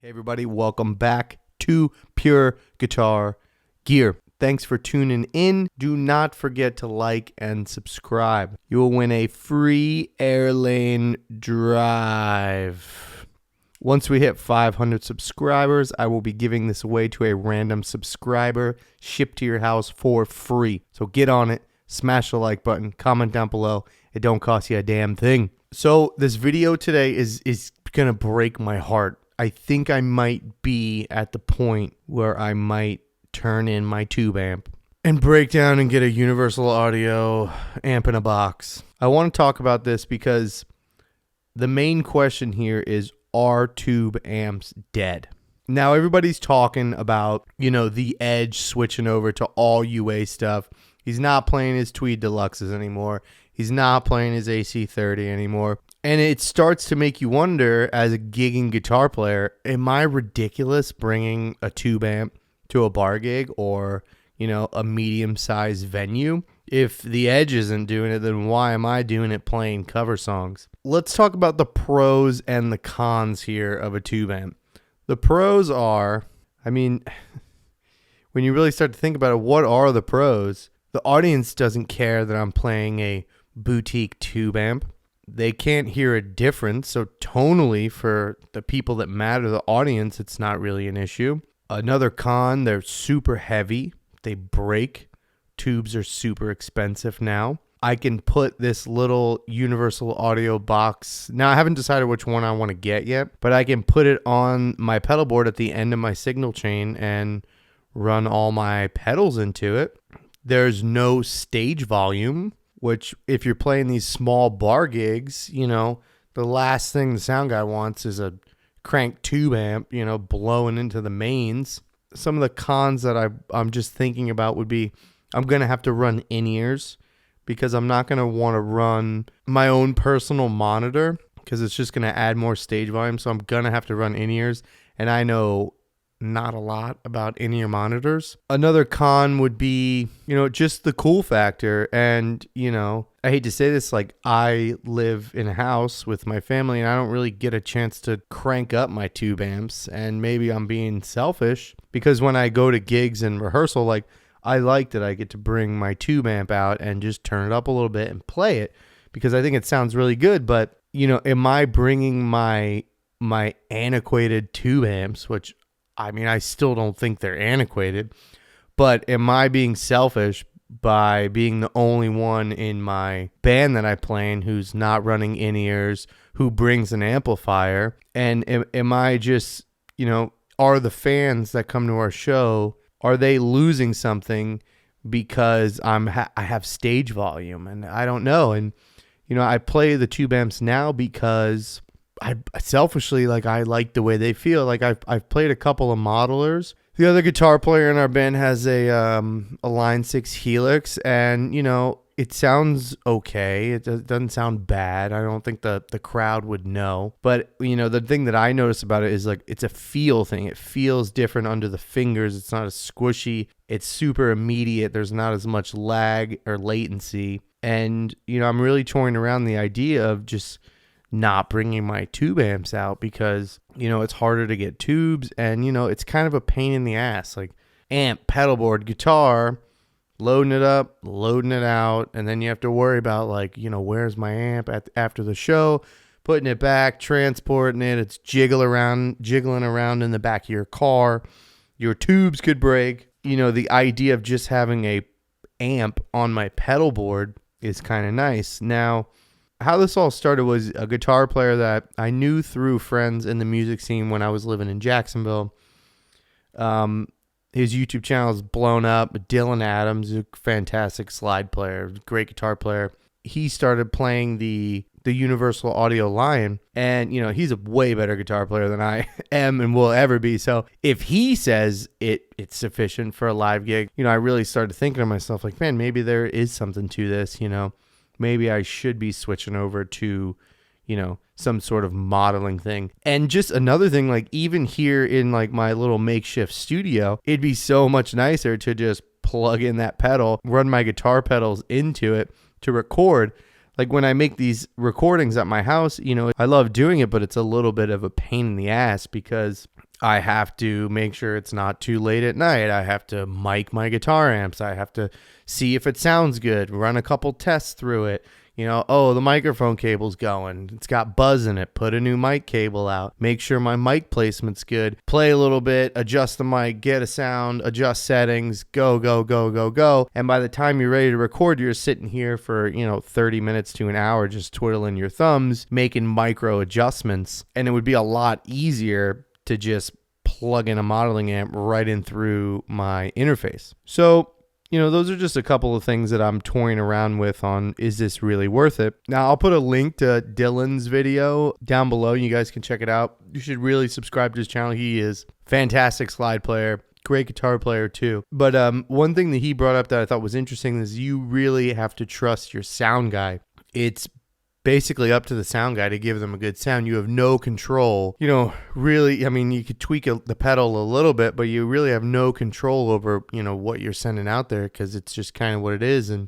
Hey everybody, welcome back to Pure Guitar Gear. Thanks for tuning in. Do not forget to like and subscribe. You will win a free Airlane drive. Once we hit 500 subscribers, I will be giving this away to a random subscriber, shipped to your house for free. So get on it, smash the like button, comment down below. It don't cost you a damn thing. So this video today is gonna break my heart. I think I might be at the point where I might turn in my tube amp and break down and get a Universal Audio amp in a box. I want to talk about this because the main question here is, are tube amps dead? Now everybody's talking about, the Edge switching over to all UA stuff. He's not playing his Tweed Deluxes anymore. He's not playing his AC30 anymore. And it starts to make you wonder, as a gigging guitar player, am I ridiculous bringing a tube amp to a bar gig or, a medium-sized venue? If the Edge isn't doing it, then why am I doing it playing cover songs? Let's talk about the pros and the cons here of a tube amp. The pros are, when you really start to think about it, what are the pros? The audience doesn't care that I'm playing a boutique tube amp. They can't hear a difference, so tonally, for the people that matter, the audience, it's not really an issue. Another con, they're super heavy. They break. Tubes are super expensive now. I can put this little Universal Audio box. Now, I haven't decided which one I want to get yet, but I can put it on my pedal board at the end of my signal chain and run all my pedals into it. There's no stage volume, which if you're playing these small bar gigs, the last thing the sound guy wants is a crank tube amp, blowing into the mains. Some of the cons that I'm just thinking about would be, I'm going to have to run in-ears because I'm not going to want to run my own personal monitor because it's just going to add more stage volume. So I'm going to have to run in-ears, and I know not a lot about in-ear monitors. Another con would be, just the cool factor. And, I hate to say this, I live in a house with my family and I don't really get a chance to crank up my tube amps. And maybe I'm being selfish because when I go to gigs and rehearsal, I like that I get to bring my tube amp out and just turn it up a little bit and play it because I think it sounds really good. But, am I bringing my antiquated tube amps, which I still don't think they're antiquated, but am I being selfish by being the only one in my band that I play in who's not running in-ears, who brings an amplifier? And am I just, are the fans that come to our show, are they losing something because I have stage volume? And I don't know. And, I play the tube amps now because I selfishly, I like the way they feel. I've played a couple of modelers. The other guitar player in our band has a Line 6 Helix, and, it sounds okay. It doesn't sound bad. I don't think the crowd would know. But, the thing that I notice about it is, it's a feel thing. It feels different under the fingers. It's not as squishy. It's super immediate. There's not as much lag or latency. And, I'm really toying around the idea of just not bringing my tube amps out because, it's harder to get tubes and, it's kind of a pain in the ass. Amp, pedal board, guitar, loading it up, loading it out, and then you have to worry about where's my amp after the show, putting it back, transporting it. It's jiggling around in the back of your car. Your tubes could break. The idea of just having a amp on my pedal board is kind of nice. Now, how this all started was a guitar player that I knew through friends in the music scene when I was living in Jacksonville. His YouTube channel is blown up. Dylan Adams, a fantastic slide player, great guitar player. He started playing the Universal Audio Lion, and he's a way better guitar player than I am and will ever be. So if he says it's sufficient for a live gig, I really started thinking to myself, man, maybe there is something to this. Maybe I should be switching over to, some sort of modeling thing. And just another thing, even here in my little makeshift studio, it'd be so much nicer to just plug in that pedal, run my guitar pedals into it to record. When I make these recordings at my house, I love doing it, but it's a little bit of a pain in the ass because I have to make sure it's not too late at night. I have to mic my guitar amps. I have to see if it sounds good, run a couple tests through it. You know, oh, the microphone cable's going. It's got buzz in it. Put a new mic cable out. Make sure my mic placement's good. Play a little bit, adjust the mic, get a sound, adjust settings, go, go, go, go, go. And by the time you're ready to record, you're sitting here for, 30 minutes to an hour just twiddling your thumbs, making micro adjustments. And it would be a lot easier to just plug in a modeling amp right in through my interface. So, those are just a couple of things that I'm toying around with on, is this really worth it? Now, I'll put a link to Dylan's video down below. You guys can check it out. You should really subscribe to his channel. He is fantastic slide player, great guitar player too. But one thing that he brought up that I thought was interesting is you really have to trust your sound guy. It's basically up to the sound guy to give them a good sound. You have no control. Really, I mean, you could tweak the pedal a little bit, but you really have no control over, what you're sending out there, because it's just kind of what it is. And,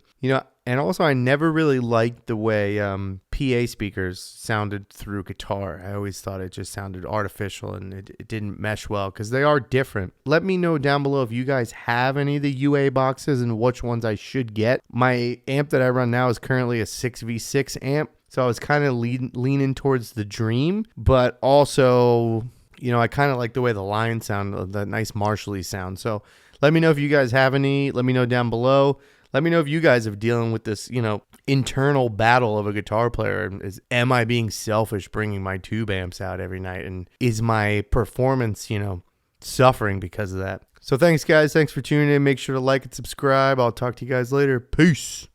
and also I never really liked the way PA speakers sounded through guitar. I always thought it just sounded artificial and it didn't mesh well, because they are different. Let me know down below if you guys have any of the UA boxes and which ones I should get. My amp that I run now is currently a 6V6 amp. So I was kind of leaning towards the Dream, but also, I kind of like the way the line sound, the nice Marshall-y sound. So let me know if you guys have any. Let me know down below. Let me know if you guys are dealing with this, internal battle of a guitar player. Am I being selfish bringing my tube amps out every night? And is my performance, suffering because of that? So thanks, guys. Thanks for tuning in. Make sure to like and subscribe. I'll talk to you guys later. Peace.